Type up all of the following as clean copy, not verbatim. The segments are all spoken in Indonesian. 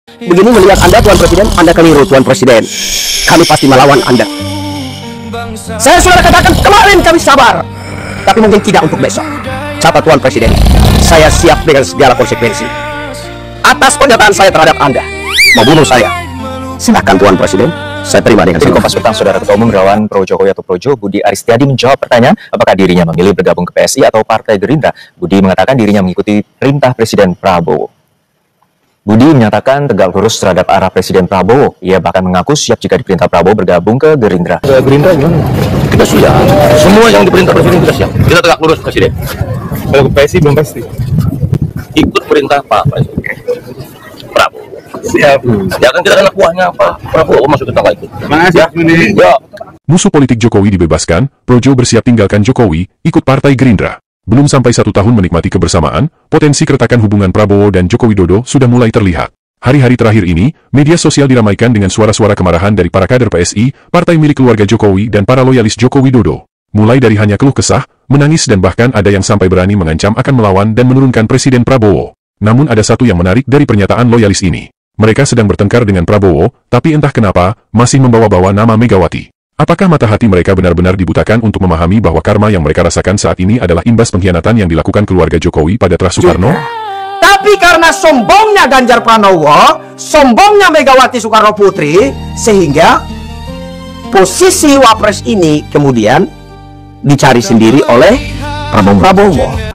Begini melihat Anda, Tuan Presiden, Anda keliru, Tuan Presiden. Kami pasti melawan Anda. Saya sudah katakan kemarin kami sabar, tapi mungkin tidak untuk besok. Catat, Tuan Presiden, saya siap dengan segala konsekuensi. Atas pernyataan saya terhadap Anda, membunuh saya, silakan Tuan Presiden. Saya terima dengan Kompas Petang, Saudara Ketua Umum Relawan Pro Jokowi atau Projo, Budi Aristiadi menjawab pertanyaan apakah dirinya memilih bergabung ke PSI atau Partai Gerindra. Budi mengatakan dirinya mengikuti perintah Presiden Prabowo. Budi menyatakan tegak lurus terhadap arah Presiden Prabowo. Ia bahkan mengaku siap jika diperintah Prabowo bergabung ke Gerindra. Gerindra gimana? Kita siap. Semua yang diperintah Presiden kita siap. Kita tegak lurus, Presiden. Kalau ke PSI belum pasti. Ikut perintah Pak Prabowo. Siap. Ya kan kita adalah buahnya Pak Prabowo, masuk kita ikut. Makasih, Budi. Ya. Musuh politik Jokowi dibebaskan, Projo bersiap tinggalkan Jokowi, ikut Partai Gerindra. Belum sampai 1 tahun menikmati kebersamaan, potensi keretakan hubungan Prabowo dan Joko Widodo sudah mulai terlihat. Hari-hari terakhir ini, media sosial diramaikan dengan suara-suara kemarahan dari para kader PSI, partai milik keluarga Jokowi dan para loyalis Joko Widodo. Mulai dari hanya keluh kesah, menangis dan bahkan ada yang sampai berani mengancam akan melawan dan menurunkan Presiden Prabowo. Namun ada satu yang menarik dari pernyataan loyalis ini. Mereka sedang bertengkar dengan Prabowo, tapi entah kenapa, masih membawa-bawa nama Megawati. Apakah mata hati mereka benar-benar dibutakan untuk memahami bahwa karma yang mereka rasakan saat ini adalah imbas pengkhianatan yang dilakukan keluarga Jokowi pada Tras Soekarno? Tapi karena sombongnya Ganjar Pranowo, sombongnya Megawati Soekarno Putri, sehingga posisi Wapres ini kemudian dicari sendiri oleh Prabowo.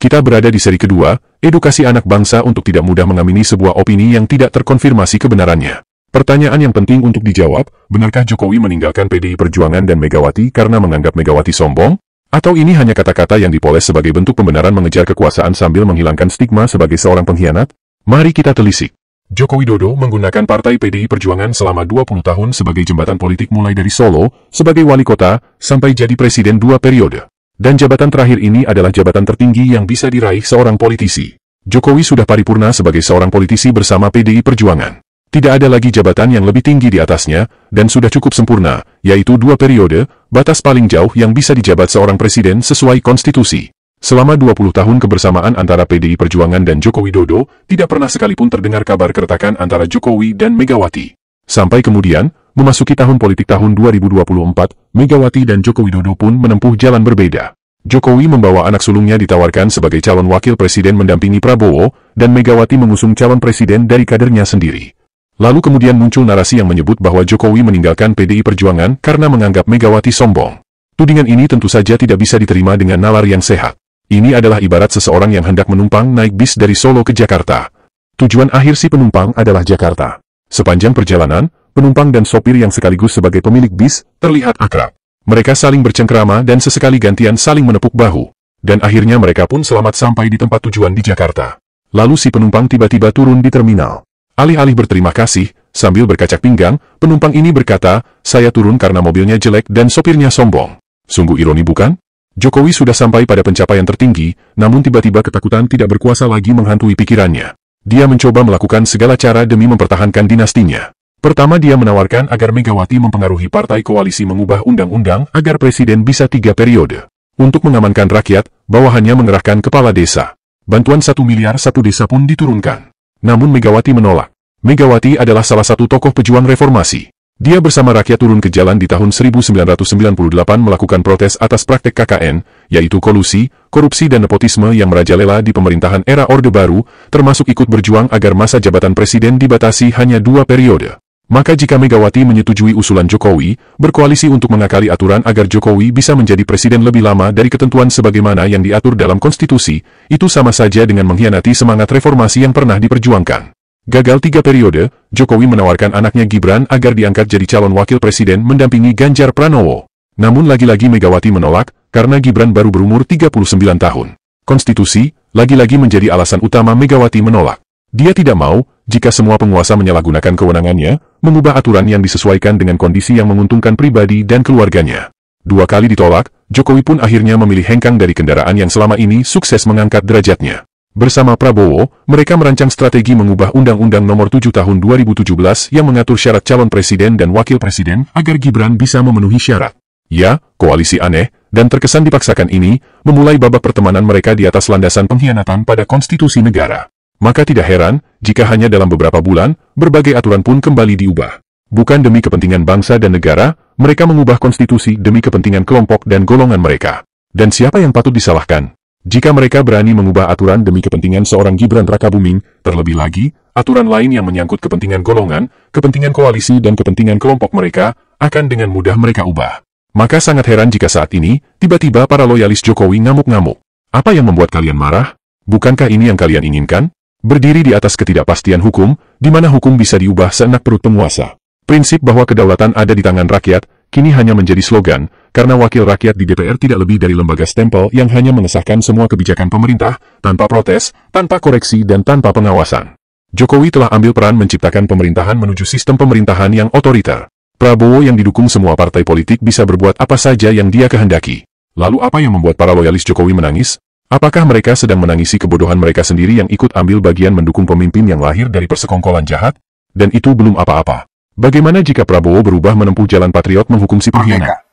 Kita berada di seri kedua, edukasi anak bangsa untuk tidak mudah mengamini sebuah opini yang tidak terkonfirmasi kebenarannya. Pertanyaan yang penting untuk dijawab, benarkah Jokowi meninggalkan PDI Perjuangan dan Megawati karena menganggap Megawati sombong? Atau ini hanya kata-kata yang dipoles sebagai bentuk pembenaran mengejar kekuasaan sambil menghilangkan stigma sebagai seorang pengkhianat? Mari kita telisik. Joko Widodo menggunakan partai PDI Perjuangan selama 20 tahun sebagai jembatan politik mulai dari Solo, sebagai wali kota, sampai jadi presiden 2 periode. Dan jabatan terakhir ini adalah jabatan tertinggi yang bisa diraih seorang politisi. Jokowi sudah paripurna sebagai seorang politisi bersama PDI Perjuangan. Tidak ada lagi jabatan yang lebih tinggi di atasnya, dan sudah cukup sempurna, yaitu 2 periode, batas paling jauh yang bisa dijabat seorang presiden sesuai konstitusi. Selama 20 tahun kebersamaan antara PDI Perjuangan dan Joko Widodo, tidak pernah sekalipun terdengar kabar keretakan antara Jokowi dan Megawati. Sampai kemudian, memasuki tahun politik tahun 2024, Megawati dan Joko Widodo pun menempuh jalan berbeda. Jokowi membawa anak sulungnya ditawarkan sebagai calon wakil presiden mendampingi Prabowo, dan Megawati mengusung calon presiden dari kadernya sendiri. Lalu kemudian muncul narasi yang menyebut bahwa Jokowi meninggalkan PDI Perjuangan karena menganggap Megawati sombong. Tudingan ini tentu saja tidak bisa diterima dengan nalar yang sehat. Ini adalah ibarat seseorang yang hendak menumpang naik bis dari Solo ke Jakarta. Tujuan akhir si penumpang adalah Jakarta. Sepanjang perjalanan, penumpang dan sopir yang sekaligus sebagai pemilik bis terlihat akrab. Mereka saling bercengkrama dan sesekali gantian saling menepuk bahu. Dan akhirnya mereka pun selamat sampai di tempat tujuan di Jakarta. Lalu si penumpang tiba-tiba turun di terminal. Alih-alih berterima kasih, sambil berkacak pinggang, penumpang ini berkata, "Saya turun karena mobilnya jelek dan sopirnya sombong." Sungguh ironi bukan? Jokowi sudah sampai pada pencapaian tertinggi, namun tiba-tiba ketakutan tidak berkuasa lagi menghantui pikirannya. Dia mencoba melakukan segala cara demi mempertahankan dinastinya. Pertama, dia menawarkan agar Megawati mempengaruhi partai koalisi mengubah undang-undang agar presiden bisa 3 periode. Untuk mengamankan rakyat, bawahannya mengerahkan kepala desa. Bantuan 1 miliar 1 desa pun diturunkan. Namun Megawati menolak. Megawati adalah salah satu tokoh pejuang reformasi. Dia bersama rakyat turun ke jalan di tahun 1998 melakukan protes atas praktek KKN, yaitu kolusi, korupsi dan nepotisme yang merajalela di pemerintahan era Orde Baru, termasuk ikut berjuang agar masa jabatan presiden dibatasi hanya 2 periode. Maka jika Megawati menyetujui usulan Jokowi, berkoalisi untuk mengakali aturan agar Jokowi bisa menjadi presiden lebih lama dari ketentuan sebagaimana yang diatur dalam konstitusi, itu sama saja dengan mengkhianati semangat reformasi yang pernah diperjuangkan. Gagal 3 periode, Jokowi menawarkan anaknya Gibran agar diangkat jadi calon wakil presiden mendampingi Ganjar Pranowo. Namun lagi-lagi Megawati menolak, karena Gibran baru berumur 39 tahun. Konstitusi, lagi-lagi menjadi alasan utama Megawati menolak. Dia tidak mau, jika semua penguasa menyalahgunakan kewenangannya, mengubah aturan yang disesuaikan dengan kondisi yang menguntungkan pribadi dan keluarganya. 2 kali ditolak, Jokowi pun akhirnya memilih hengkang dari kendaraan yang selama ini sukses mengangkat derajatnya. Bersama Prabowo, mereka merancang strategi mengubah Undang-Undang Nomor 7 Tahun 2017 yang mengatur syarat calon presiden dan wakil presiden agar Gibran bisa memenuhi syarat. Ya, koalisi aneh dan terkesan dipaksakan ini memulai babak pertemanan mereka di atas landasan pengkhianatan pada konstitusi negara. Maka tidak heran jika hanya dalam beberapa bulan, berbagai aturan pun kembali diubah. Bukan demi kepentingan bangsa dan negara, mereka mengubah konstitusi demi kepentingan kelompok dan golongan mereka. Dan siapa yang patut disalahkan? Jika mereka berani mengubah aturan demi kepentingan seorang Gibran Rakabuming, terlebih lagi, aturan lain yang menyangkut kepentingan golongan, kepentingan koalisi dan kepentingan kelompok mereka, akan dengan mudah mereka ubah. Maka sangat heran jika saat ini, tiba-tiba para loyalis Jokowi ngamuk-ngamuk. Apa yang membuat kalian marah? Bukankah ini yang kalian inginkan? Berdiri di atas ketidakpastian hukum, di mana hukum bisa diubah seenak perut penguasa. Prinsip bahwa kedaulatan ada di tangan rakyat, kini hanya menjadi slogan, karena wakil rakyat di DPR tidak lebih dari lembaga stempel yang hanya mengesahkan semua kebijakan pemerintah, tanpa protes, tanpa koreksi dan tanpa pengawasan. Jokowi telah ambil peran menciptakan pemerintahan menuju sistem pemerintahan yang otoriter. Prabowo yang didukung semua partai politik bisa berbuat apa saja yang dia kehendaki. Lalu apa yang membuat para loyalis Jokowi menangis? Apakah mereka sedang menangisi kebodohan mereka sendiri yang ikut ambil bagian mendukung pemimpin yang lahir dari persekongkolan jahat? Dan itu belum apa-apa. Bagaimana jika Prabowo berubah menempuh jalan patriot menghukum si pengkhianat?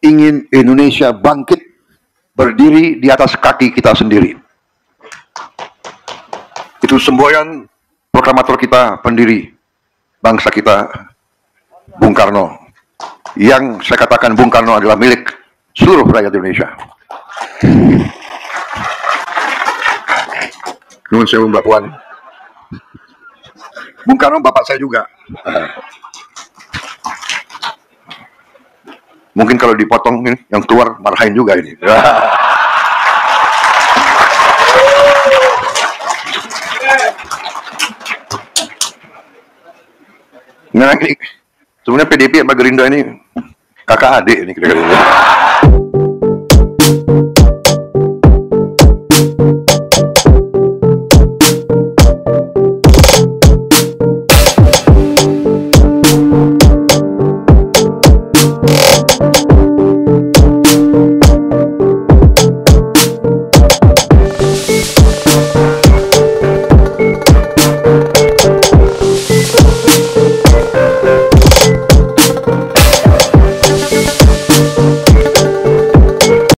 Ingin Indonesia bangkit, berdiri di atas kaki kita sendiri. Itu semboyan proklamator kita, pendiri bangsa kita, Bung Karno. Yang saya katakan Bung Karno adalah milik seluruh rakyat Indonesia. Nuhun sewu Mbak Puan. Bung Karno bapak saya juga. Mungkin kalau dipotong ini, yang keluar marahin juga ini. Nah, ini sebenarnya PDIP sama Gerindra ini kakak adik ini kira-kira.